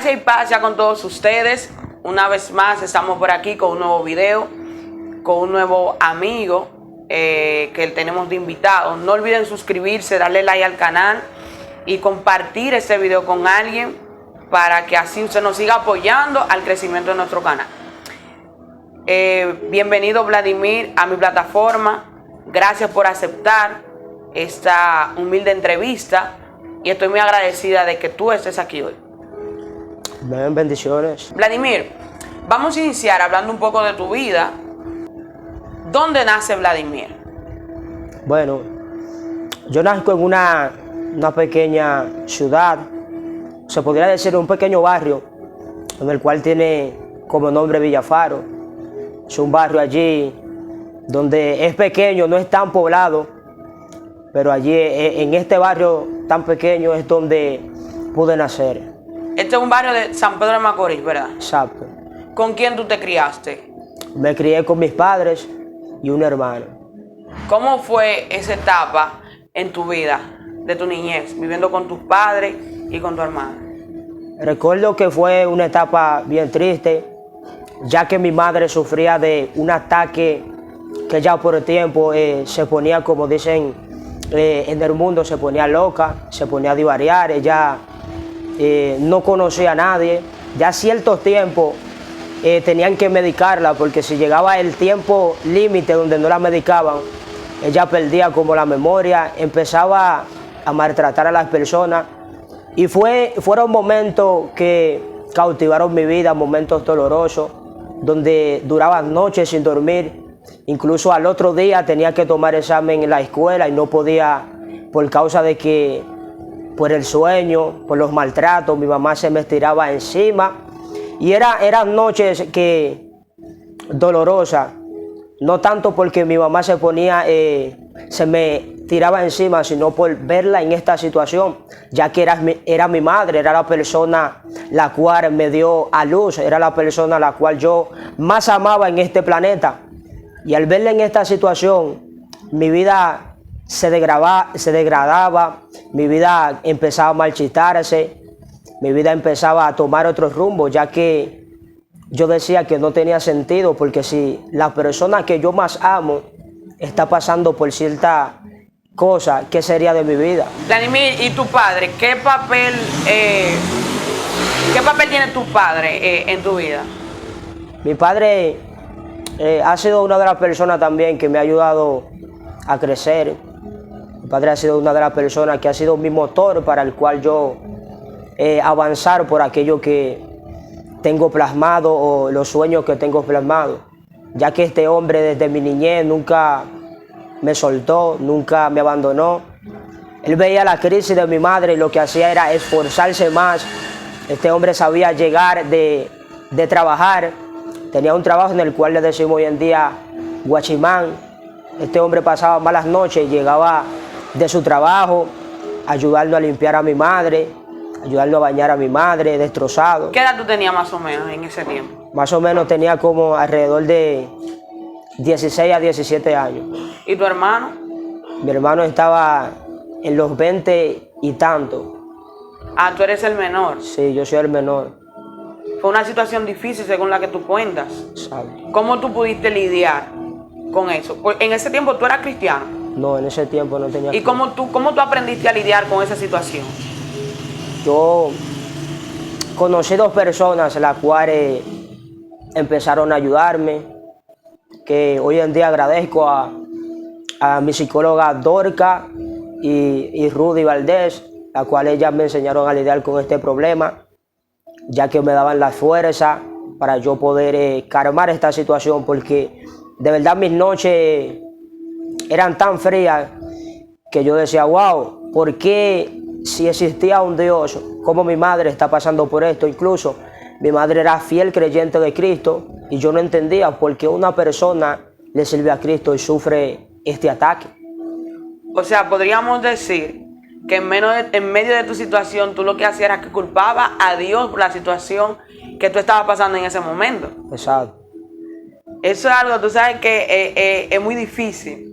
Gracias y paz ya con todos ustedes. Una vez más estamos por aquí con un nuevo video, con un nuevo amigo que tenemos de invitado. No olviden suscribirse, darle like al canal y compartir este video con alguien para que así usted nos siga apoyando al crecimiento de nuestro canal. Bienvenido Vladimir a mi plataforma. Gracias por aceptar esta humilde entrevista y estoy muy agradecida de que tú estés aquí hoy. Bendiciones. Vladimir, vamos a iniciar hablando un poco de tu vida. ¿Dónde nace Vladimir? Bueno, yo nazco en una pequeña ciudad, se podría decir un pequeño barrio, en el cual tiene como nombre Villafaro. Es un barrio allí donde es pequeño, no es tan poblado, pero allí en este barrio tan pequeño es donde pude nacer. Este es un barrio de San Pedro de Macorís, ¿verdad? Exacto. ¿Con quién tú te criaste? Me crié con mis padres y un hermano. ¿Cómo fue esa etapa en tu vida, de tu niñez, viviendo con tus padres y con tu hermano? Recuerdo que fue una etapa bien triste, ya que mi madre sufría de un ataque que ya por el tiempo se ponía, como dicen en el mundo, se ponía loca, se ponía a divariar. Ella no conocía a nadie. Ya ciertos tiempos tenían que medicarla, porque si llegaba el tiempo límite donde no la medicaban, ella perdía como la memoria, empezaba a maltratar a las personas. Y fueron momentos que cautivaron mi vida, momentos dolorosos, donde duraban noches sin dormir. Incluso al otro día tenía que tomar examen en la escuela y no podía, por causa de que por el sueño, por los maltratos, mi mamá se me estiraba encima. Y eran noches dolorosas, no tanto porque mi mamá se me tiraba encima, sino por verla en esta situación, ya que era mi madre, era la persona la cual me dio a luz, era la persona la cual yo más amaba en este planeta. Y al verla en esta situación, mi vida se degradaba, mi vida empezaba a marchitarse, mi vida empezaba a tomar otro rumbo, ya que yo decía que no tenía sentido, porque si la persona que yo más amo está pasando por cierta cosa, ¿qué sería de mi vida? Vladimir, ¿y tu padre? ¿Qué papel tiene tu padre en tu vida? Mi padre ha sido una de las personas también que me ha ayudado a crecer. Mi padre ha sido una de las personas que ha sido mi motor para el cual yo avanzar por aquello que tengo plasmado o los sueños que tengo plasmado, ya que este hombre desde mi niñez nunca me soltó, nunca me abandonó. Él veía la crisis de mi madre y lo que hacía era esforzarse más. Este hombre sabía llegar de trabajar, tenía un trabajo en el cual le decimos hoy en día guachimán. Este hombre pasaba malas noches, llegaba de su trabajo, ayudarnos a limpiar a mi madre, ayudarnos a bañar a mi madre, destrozado. ¿Qué edad tú tenías más o menos en ese tiempo? Más o menos tenía como alrededor de 16 a 17 años. ¿Y tu hermano? Mi hermano estaba en los 20 y tanto. Ah, tú eres el menor. Sí, yo soy el menor. Fue una situación difícil según la que tú cuentas. ¿Sabes? ¿Cómo tú pudiste lidiar con eso? En ese tiempo tú eras cristiano. No, en ese tiempo no tenía. ¿Y cómo tú aprendiste a lidiar con esa situación? Yo conocí dos personas las cuales empezaron a ayudarme, que hoy en día agradezco a mi psicóloga Dorca y Rudy Valdés, las cuales ellas me enseñaron a lidiar con este problema, ya que me daban la fuerza para yo poder calmar esta situación, porque de verdad mis noches eran tan frías que yo decía, wow, ¿por qué si existía un Dios, cómo mi madre está pasando por esto? Incluso mi madre era fiel creyente de Cristo y yo no entendía por qué una persona le sirve a Cristo y sufre este ataque. O sea, podríamos decir que en medio de tu situación tú lo que hacías era que culpabas a Dios por la situación que tú estabas pasando en ese momento. Exacto. Eso es algo, tú sabes que es muy difícil,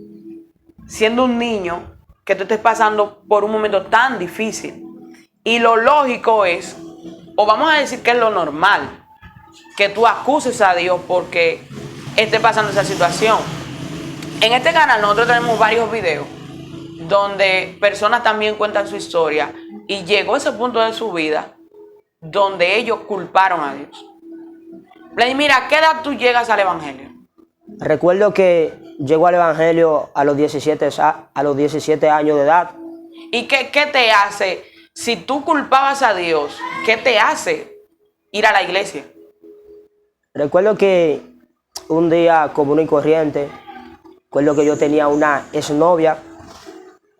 siendo un niño, que tú estés pasando por un momento tan difícil. Y lo lógico es, o vamos a decir que es lo normal, que tú acuses a Dios porque esté pasando esa situación. En este canal nosotros tenemos varios videos donde personas también cuentan su historia y llegó ese punto de su vida donde ellos culparon a Dios. Vladimir, ¿a qué edad tú llegas al Evangelio? Recuerdo que llego al Evangelio a los 17 años de edad. ¿Y qué te hace, si tú culpabas a Dios, qué te hace ir a la iglesia? Recuerdo que un día común y corriente, recuerdo que yo tenía una exnovia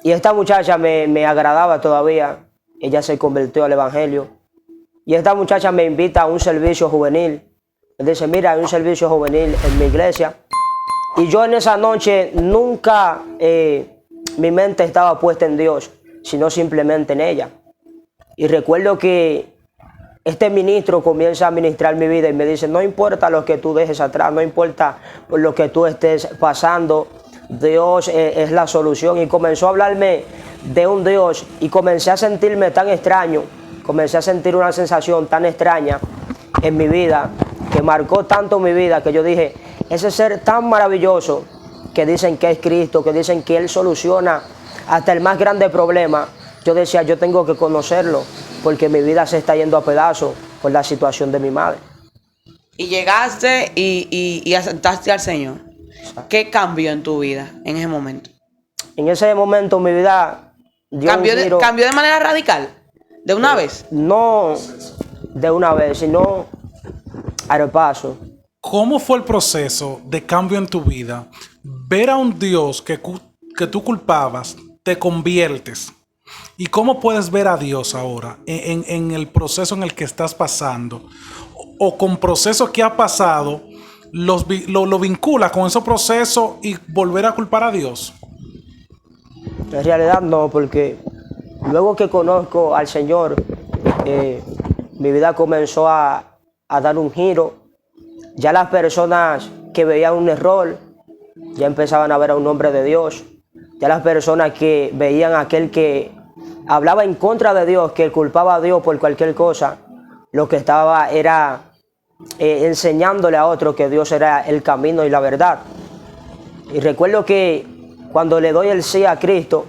y esta muchacha me agradaba todavía. Ella se convirtió al Evangelio y esta muchacha me invita a un servicio juvenil. Me dice, mira, hay un servicio juvenil en mi iglesia. Y yo en esa noche nunca mi mente estaba puesta en Dios, sino simplemente en ella. Y recuerdo que este ministro comienza a ministrar mi vida y me dice, no importa lo que tú dejes atrás, no importa por lo que tú estés pasando, Dios es la solución. Y comenzó a hablarme de un Dios y comencé a sentirme tan extraño, comencé a sentir una sensación tan extraña en mi vida, que marcó tanto mi vida, que yo dije, ese ser tan maravilloso que dicen que es Cristo, que dicen que Él soluciona hasta el más grande problema, yo decía, yo tengo que conocerlo, porque mi vida se está yendo a pedazos por la situación de mi madre. Y llegaste y aceptaste al Señor. ¿Qué cambió en tu vida en ese momento? En ese momento mi vida dio un giro. ¿Cambió de manera radical? ¿De una vez? No de una vez, sino al paso. ¿Cómo fue el proceso de cambio en tu vida? Ver a un Dios que tú culpabas, te conviertes. ¿Y cómo puedes ver a Dios ahora en el proceso en el que estás pasando? O con procesos que has pasado, lo vinculas con ese proceso y volver a culpar a Dios. En realidad no, porque luego que conozco al Señor, mi vida comenzó a dar un giro. Ya las personas que veían un error, ya empezaban a ver a un hombre de Dios. Ya las personas que veían a aquel que hablaba en contra de Dios, que culpaba a Dios por cualquier cosa, lo que estaba era enseñándole a otro que Dios era el camino y la verdad. Y recuerdo que cuando le doy el sí a Cristo,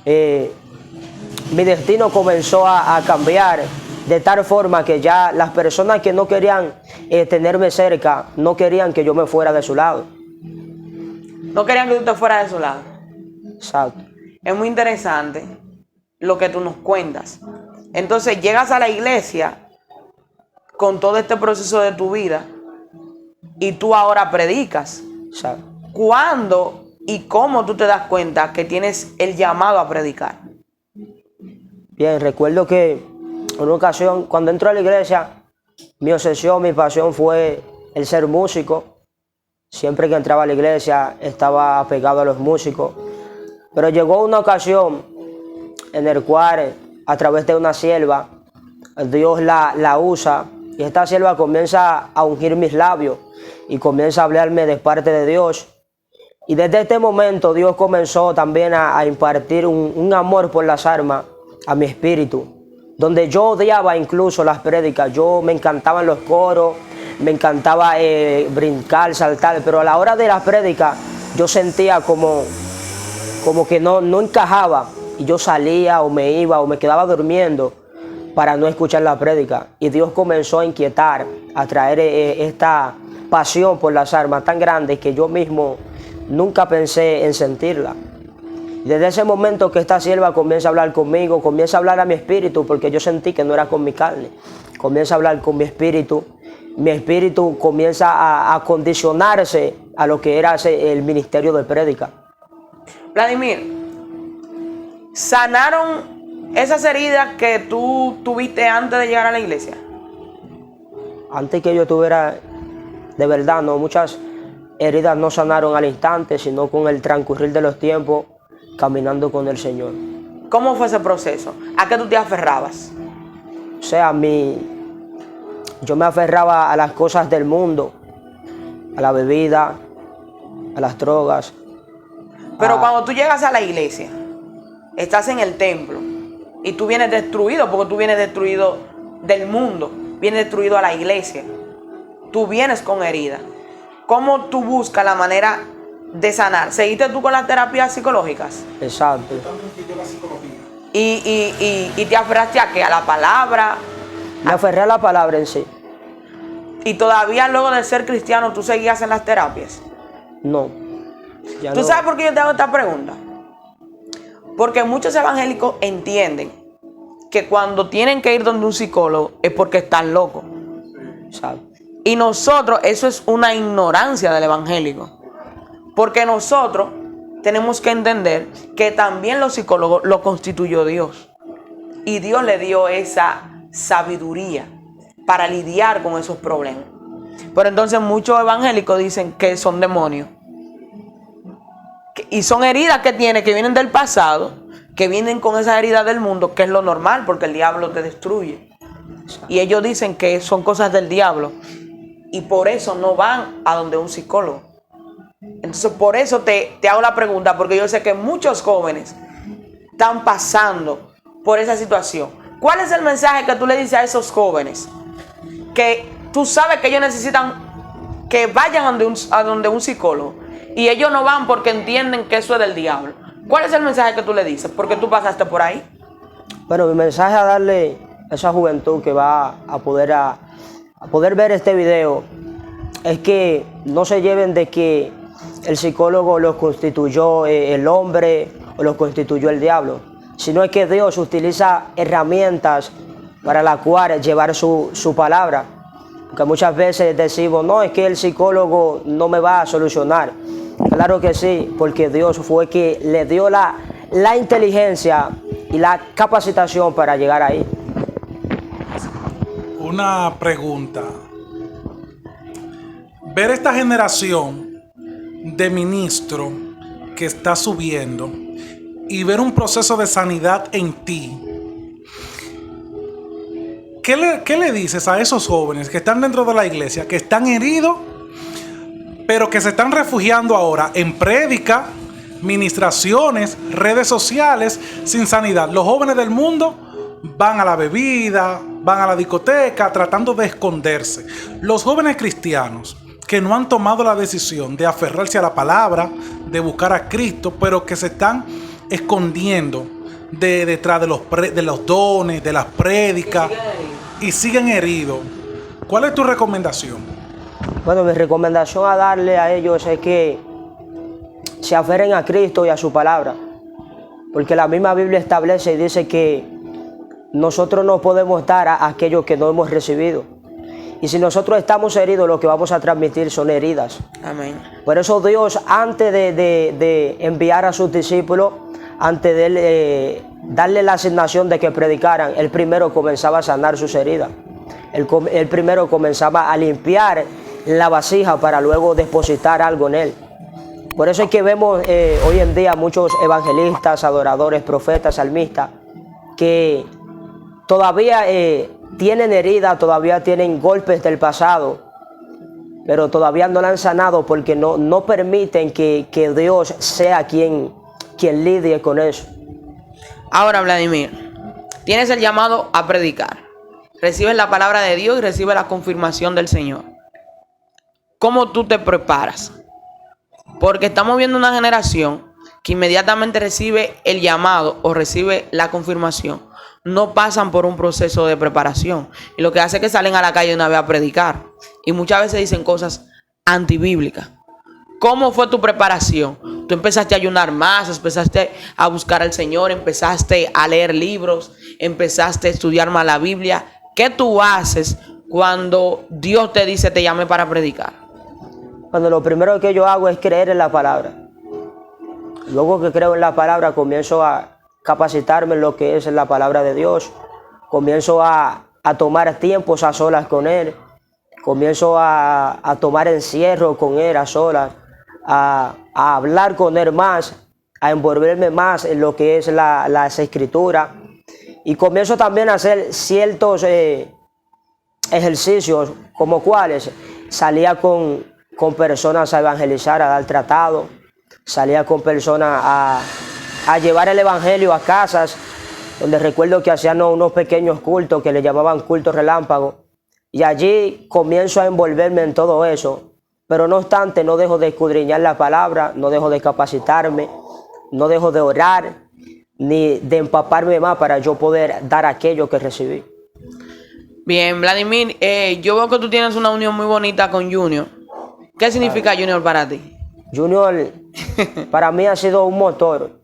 mi destino comenzó a cambiar de tal forma que ya las personas que no querían tenerme cerca, no querían que yo me fuera de su lado. No querían que tú te fueras de su lado. Exacto. Es muy interesante lo que tú nos cuentas. Entonces llegas a la iglesia con todo este proceso de tu vida y tú ahora predicas. Exacto. ¿Cuándo y cómo tú te das cuenta que tienes el llamado a predicar? Bien, recuerdo que en una ocasión, cuando entro a la iglesia, mi obsesión, mi pasión fue el ser músico. Siempre que entraba a la iglesia estaba apegado a los músicos. Pero llegó una ocasión en el cual, a través de una sierva, Dios la usa y esta sierva comienza a ungir mis labios y comienza a hablarme de parte de Dios. Y desde este momento Dios comenzó también a impartir un amor por las almas a mi espíritu, donde yo odiaba incluso las prédicas. Yo me encantaban los coros, me encantaba brincar, saltar, pero a la hora de las prédicas yo sentía como que no encajaba y yo salía o me iba o me quedaba durmiendo para no escuchar la prédica. Y Dios comenzó a inquietar, a traer esta pasión por las almas tan grande que yo mismo nunca pensé en sentirla. Desde ese momento que esta sierva comienza a hablar conmigo, comienza a hablar a mi espíritu, porque yo sentí que no era con mi carne, comienza a hablar con mi espíritu comienza a condicionarse a lo que era el ministerio de prédica. Vladimir, ¿sanaron esas heridas que tú tuviste antes de llegar a la iglesia? Antes que yo tuviera, de verdad, no, muchas heridas no sanaron al instante, sino con el transcurrir de los tiempos, caminando con el Señor. ¿Cómo fue ese proceso? ¿A qué tú te aferrabas? O sea, yo me aferraba a las cosas del mundo, a la bebida, a las drogas. Pero cuando tú llegas a la iglesia, estás en el templo y tú vienes destruido, porque tú vienes destruido del mundo viene destruido a la iglesia. Tú vienes con herida. ¿Cómo tú buscas la manera de sanar? ¿Seguiste tú con las terapias psicológicas? Exacto. Y te aferraste a qué? A la palabra. Me aferré a la palabra en sí. Y todavía luego de ser cristiano, ¿tú seguías en las terapias? No. Ya ¿Tú no. sabes por qué yo te hago esta pregunta? Porque muchos evangélicos entienden que cuando tienen que ir donde un psicólogo es porque están locos. Exacto. Y nosotros, eso es una ignorancia del evangélico. Porque nosotros tenemos que entender que también los psicólogos lo constituyó Dios. Y Dios le dio esa sabiduría para lidiar con esos problemas. Pero entonces muchos evangélicos dicen que son demonios. Y son heridas que tiene, que vienen del pasado, que vienen con esa herida del mundo, que es lo normal, porque el diablo te destruye. Y ellos dicen que son cosas del diablo. Y por eso no van a donde un psicólogo. Entonces por eso te hago la pregunta, porque yo sé que muchos jóvenes están pasando por esa situación. ¿Cuál es el mensaje que tú le dices a esos jóvenes? Que tú sabes que ellos necesitan que vayan a donde un psicólogo. Y ellos no van porque entienden que eso es del diablo. ¿Cuál es el mensaje que tú le dices? Porque tú pasaste por ahí. Bueno, mi mensaje a darle a esa juventud que va a poder ver este video es que no se lleven de que el psicólogo los constituyó el hombre o los constituyó el diablo, sino es que Dios utiliza herramientas para las cuales llevar su palabra. Porque muchas veces decimos, no, es que el psicólogo no me va a solucionar. Claro que sí, porque Dios fue que le dio la inteligencia y la capacitación para llegar ahí. Una pregunta. Ver esta generación de ministros que está subiendo y ver un proceso de sanidad en ti, ¿qué le dices a esos jóvenes que están dentro de la iglesia, que están heridos, pero que se están refugiando ahora en prédica, ministraciones, redes sociales, sin sanidad? Los jóvenes del mundo van a la bebida, van a la discoteca, tratando de esconderse. Los jóvenes cristianos que no han tomado la decisión de aferrarse a la palabra, de buscar a Cristo, pero que se están escondiendo detrás de los dones, de las prédicas, y siguen heridos. ¿Cuál es tu recomendación? Bueno, mi recomendación a darle a ellos es que se aferren a Cristo y a su palabra. Porque la misma Biblia establece y dice que nosotros no podemos dar a aquellos que no hemos recibido. Y si nosotros estamos heridos, lo que vamos a transmitir son heridas. Amén. Por eso Dios, antes de enviar a sus discípulos, antes de darle la asignación de que predicaran, Él primero comenzaba a sanar sus heridas. Él primero comenzaba a limpiar la vasija para luego depositar algo en Él. Por eso es que vemos hoy en día muchos evangelistas, adoradores, profetas, salmistas, que todavía tienen heridas, todavía tienen golpes del pasado, pero todavía no la han sanado porque no permiten que Dios sea quien lidie con eso. Ahora, Vladimir, tienes el llamado a predicar. Recibes la palabra de Dios y recibes la confirmación del Señor. ¿Cómo tú te preparas? Porque estamos viendo una generación que inmediatamente recibe el llamado o recibe la confirmación. No pasan por un proceso de preparación. Y lo que hace es que salen a la calle una vez a predicar. Y muchas veces dicen cosas antibíblicas. ¿Cómo fue tu preparación? Tú empezaste a ayunar más, empezaste a buscar al Señor, empezaste a leer libros, empezaste a estudiar más la Biblia. ¿Qué tú haces cuando Dios te dice, te llame para predicar? Cuando lo primero que yo hago es creer en la palabra. Luego que creo en la palabra, comienzo a capacitarme en lo que es la palabra de Dios. Comienzo a tomar tiempos a solas con Él. Comienzo a tomar encierro con Él a solas. A hablar con Él más. A envolverme más en lo que es las escrituras. Y comienzo también a hacer ciertos ejercicios, como cuáles. Salía con personas a evangelizar, a dar tratado. Salía con personas a llevar el evangelio a casas donde recuerdo que hacían unos pequeños cultos que le llamaban cultos relámpagos. Y allí comienzo a envolverme en todo eso. Pero no obstante, no dejo de escudriñar la palabra, no dejo de capacitarme, no dejo de orar, ni de empaparme más para yo poder dar aquello que recibí. Bien, Vladimir, yo veo que tú tienes una unión muy bonita con Junior. ¿Qué significa Junior para ti? Junior para mí ha sido un motor,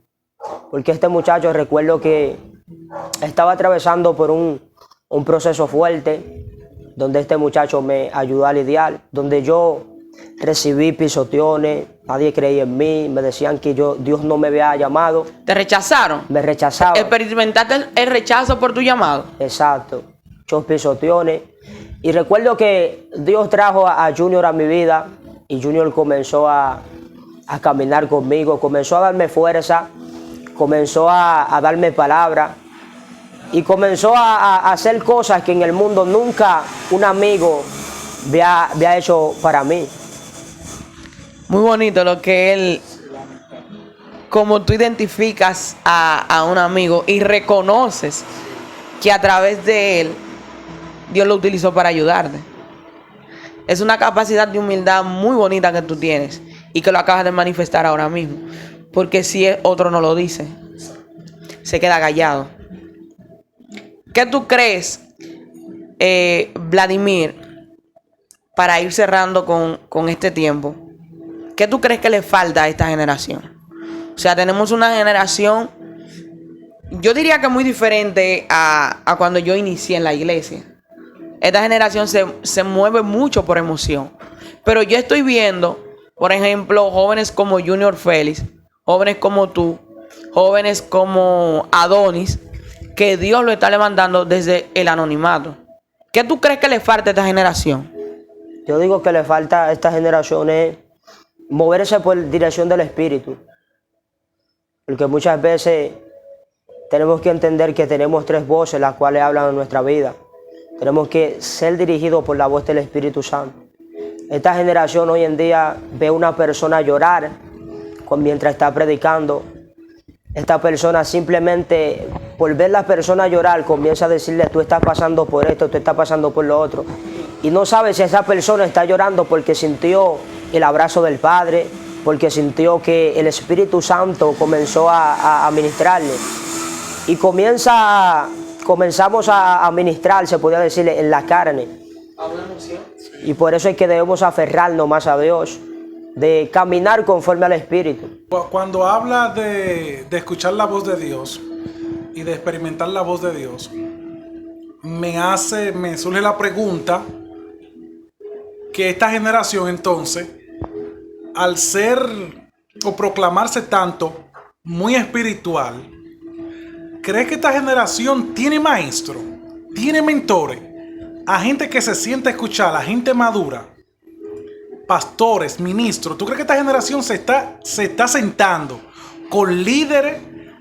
porque este muchacho recuerdo que estaba atravesando por un proceso fuerte, donde este muchacho me ayudó a lidiar, donde yo recibí pisoteones, nadie creía en mí, me decían que Dios no me había llamado. ¿Te rechazaron? Me rechazaban. ¿Experimentaste el rechazo por tu llamado? Exacto, muchos pisoteones. Y recuerdo que Dios trajo a Junior a mi vida y Junior comenzó a caminar conmigo, comenzó a darme fuerza, comenzó a darme palabra y comenzó a hacer cosas que en el mundo nunca un amigo había hecho para mí. Muy bonito lo que él, como tú identificas a un amigo y reconoces que a través de él Dios lo utilizó para ayudarte. Es una capacidad de humildad muy bonita que tú tienes y que lo acabas de manifestar ahora mismo. Porque si otro no lo dice, se queda callado. ¿Qué tú crees, Vladimir, para ir cerrando con este tiempo? ¿Qué tú crees que le falta a esta generación? O sea, tenemos una generación, yo diría que muy diferente a cuando yo inicié en la iglesia. Esta generación se mueve mucho por emoción. Pero yo estoy viendo, por ejemplo, jóvenes como Junior Félix, jóvenes como tú, jóvenes como Adonis, que Dios lo está levantando desde el anonimato. ¿Qué tú crees que le falta a esta generación? Yo digo que le falta a esta generación es moverse por dirección del Espíritu. Porque muchas veces tenemos que entender que tenemos tres voces las cuales hablan en nuestra vida. Tenemos que ser dirigidos por la voz del Espíritu Santo. Esta generación hoy en día ve a una persona llorar mientras está predicando. Esta persona simplemente, por ver a la persona llorar, comienza a decirle: tú estás pasando por esto, tú estás pasando por lo otro. Y no sabe si esa persona está llorando porque sintió el abrazo del Padre, porque sintió que el Espíritu Santo comenzó a ministrarle. Y comenzamos a ministrar, se podría decir, en la carne. Y por eso es que debemos aferrarnos más a Dios, de caminar conforme al Espíritu. Cuando habla de escuchar la voz de Dios y de experimentar la voz de Dios, me surge la pregunta que esta generación entonces, al ser o proclamarse tanto muy espiritual, ¿crees que esta generación tiene maestros, tiene mentores, a gente que se siente a escuchar, a gente madura, pastores, ministros? ¿Tú crees que esta generación se está sentando con líderes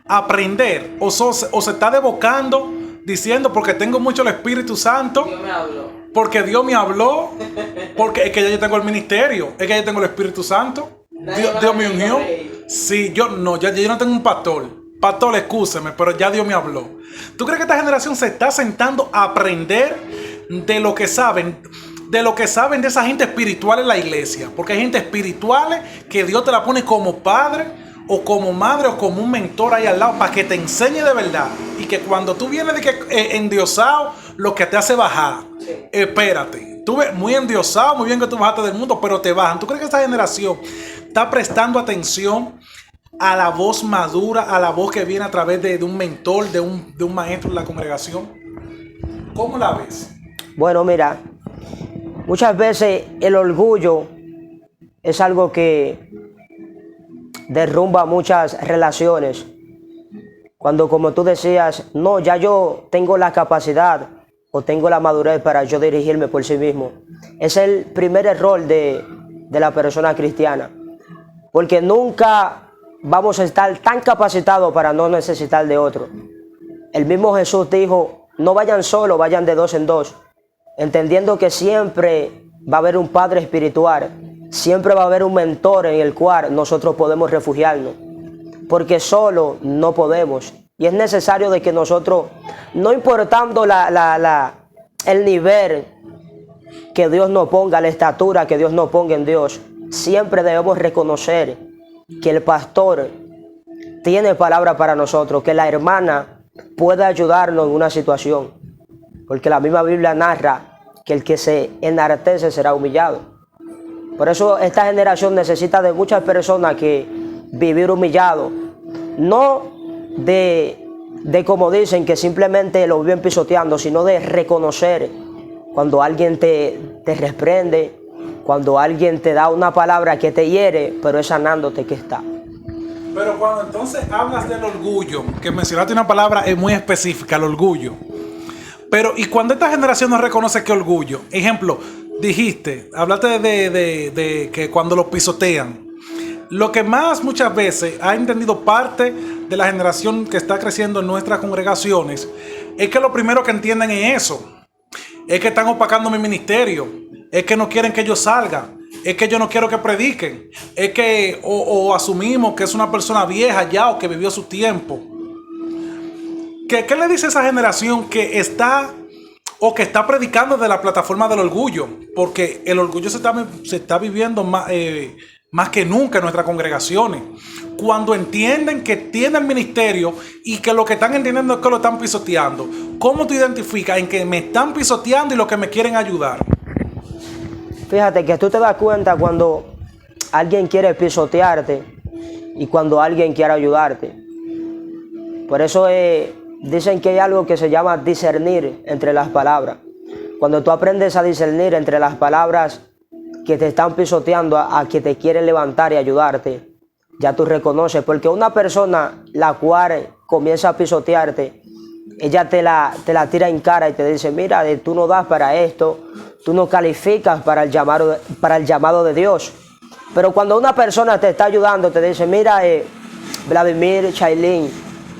a aprender o se está devocando diciendo porque tengo mucho el Espíritu Santo? Dios me habló. Porque Dios me habló, porque es que ya yo tengo el ministerio, es que ya yo tengo el Espíritu Santo. Dios me unió. Sí, yo no tengo un pastor. Pastor, excúseme, pero ya Dios me habló. ¿Tú crees que esta generación se está sentando a aprender de lo que saben de esa gente espiritual en la iglesia? Porque hay gente espiritual que Dios te la pone como padre o como madre o como un mentor ahí al lado para que te enseñe de verdad. Y que cuando tú vienes de que endiosado, lo que te hace bajar. Sí. Espérate. Tú ves muy endiosado, muy bien que tú bajaste del mundo, pero te bajan. ¿Tú crees que esta generación está prestando atención a la voz madura, a la voz que viene a través de un mentor, de un maestro en la congregación? ¿Cómo la ves? Bueno, mira, muchas veces el orgullo es algo que derrumba muchas relaciones. Cuando, como tú decías, no, ya yo tengo la capacidad o tengo la madurez para yo dirigirme por sí mismo. Es el primer error de la persona cristiana. Porque nunca vamos a estar tan capacitados para no necesitar de otro. El mismo Jesús dijo: no vayan solos, vayan de dos en dos. Entendiendo que siempre va a haber un padre espiritual, siempre va a haber un mentor en el cual nosotros podemos refugiarnos. Porque solo no podemos. Y es necesario de que nosotros, no importando el nivel que Dios nos ponga, la estatura que Dios nos ponga en Dios, siempre debemos reconocer que el pastor tiene palabra para nosotros, que la hermana puede ayudarnos en una situación. Porque la misma Biblia narra que el que se enaltece será humillado. Por eso esta generación necesita de muchas personas que vivir humillado. No de como dicen, que simplemente lo viven pisoteando, sino de reconocer cuando alguien te reprende, cuando alguien te da una palabra que te hiere, pero es sanándote que está. Pero cuando entonces hablas del orgullo, que mencionaste una palabra muy específica, el orgullo. Pero, ¿y cuando esta generación no reconoce qué orgullo? Ejemplo, hablaste de que cuando lo pisotean. Lo que más muchas veces ha entendido parte de la generación que está creciendo en nuestras congregaciones es que lo primero que entienden es eso. Es que están opacando mi ministerio. Es que no quieren que yo salga. Es que yo no quiero que prediquen. Es que o asumimos que es una persona vieja ya o que vivió su tiempo. ¿Qué le dice a esa generación que está predicando de la plataforma del orgullo? Porque el orgullo se está viviendo más que nunca en nuestras congregaciones. Cuando entienden que tienen ministerio y que lo que están entendiendo es que lo están pisoteando. ¿Cómo tú identificas en que me están pisoteando y lo que me quieren ayudar? Fíjate que tú te das cuenta cuando alguien quiere pisotearte y cuando alguien quiere ayudarte. Por eso dicen que hay algo que se llama discernir entre las palabras. Cuando tú aprendes a discernir entre las palabras que te están pisoteando a que te quieren levantar y ayudarte, ya tú reconoces. Porque una persona la cual comienza a pisotearte, ella te la tira en cara y te dice, mira, tú no das para esto, tú no calificas para el llamado de Dios. Pero cuando una persona te está ayudando, te dice, mira, Vladimir, Chailin,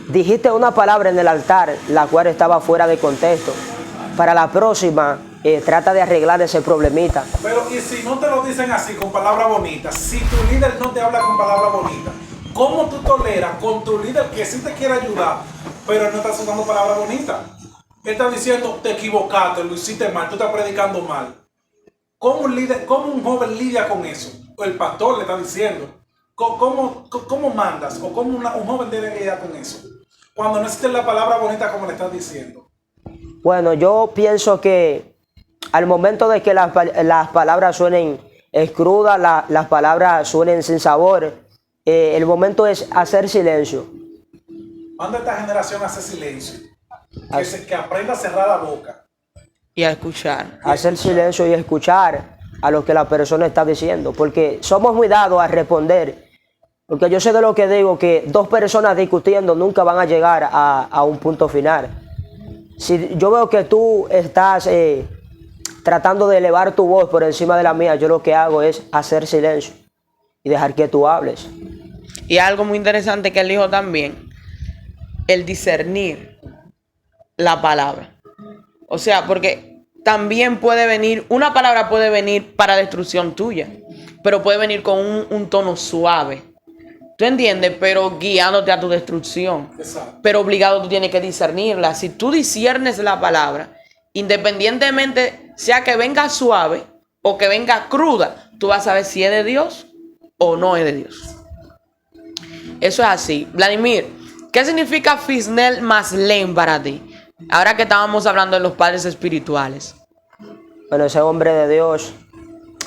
dijiste una palabra en el altar, la cual estaba fuera de contexto. Para la próxima, trata de arreglar ese problemita. Pero, ¿y si no te lo dicen así, con palabras bonitas? Si tu líder no te habla con palabras bonitas, ¿cómo tú toleras con tu líder que sí te quiere ayudar, pero él no está usando palabras bonitas? Él está diciendo, te equivocaste, lo hiciste mal, tú estás predicando mal. ¿Cómo un joven lidia con eso? O el pastor le está diciendo. ¿Cómo mandas? ¿O cómo un joven debe lidiar con eso? Cuando no existe la palabra bonita como le estás diciendo. Bueno, yo pienso que al momento de que las palabras suenen crudas, las palabras suenen sin sabor, el momento es hacer silencio. ¿Cuándo esta generación hace silencio? Que aprenda a cerrar la boca. Y a escuchar. Hacer silencio y escuchar a lo que la persona está diciendo. Porque somos muy dados a responder. Porque yo sé de lo que digo, que dos personas discutiendo nunca van a llegar a un punto final. Si yo veo que tú estás tratando de elevar tu voz por encima de la mía, yo lo que hago es hacer silencio y dejar que tú hables. Y algo muy interesante que él dijo también, el discernir la palabra. O sea, porque también puede venir, una palabra puede venir para destrucción tuya, pero puede venir con un tono suave. ¿Tú entiendes? Pero guiándote a tu destrucción. Exacto. Pero obligado tú tienes que discernirla. Si tú disiernes la palabra, independientemente sea que venga suave o que venga cruda, tú vas a saber si es de Dios o no es de Dios. Eso es así. Vladimir, ¿qué significa Fisnel Maslén para ti? Ahora que estábamos hablando de los padres espirituales. Bueno, ese hombre de Dios,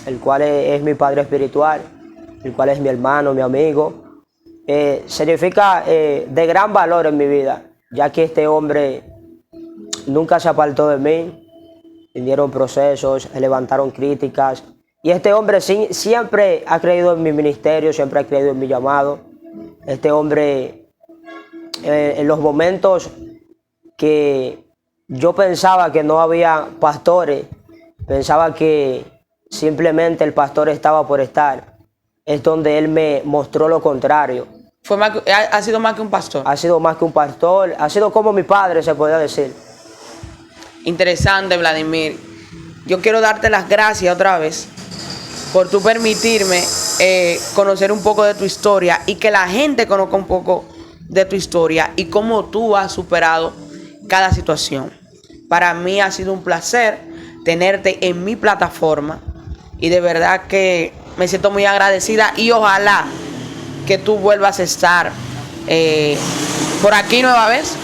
el cual es mi padre espiritual, el cual es mi hermano, mi amigo, significa de gran valor en mi vida, ya que este hombre nunca se apartó de mí, vinieron procesos, levantaron críticas, y este hombre siempre ha creído en mi ministerio, siempre ha creído en mi llamado. Este hombre, en los momentos que yo pensaba que no había pastores, pensaba que simplemente el pastor estaba por estar, es donde él me mostró lo contrario. Ha sido más que un pastor. Ha sido más que un pastor, ha sido como mi padre, se podría decir. Interesante, Vladimir. Yo quiero darte las gracias otra vez por tú permitirme conocer un poco de tu historia y que la gente conozca un poco de tu historia y cómo tú has superado cada situación. Para mí ha sido un placer tenerte en mi plataforma y de verdad que me siento muy agradecida y ojalá que tú vuelvas a estar por aquí nueva vez.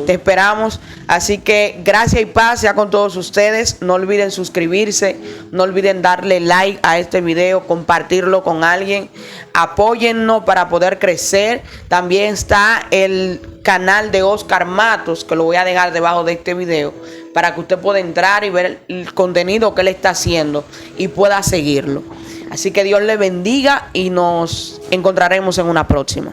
Te esperamos. Así que gracias y paz sea con todos ustedes. No olviden suscribirse, no olviden darle like a este video, compartirlo con alguien. Apóyennos para poder crecer. También está el canal de Oscar Matos, que lo voy a dejar debajo de este video, para que usted pueda entrar y ver el contenido que él está haciendo y pueda seguirlo. Así que Dios le bendiga y nos encontraremos en una próxima.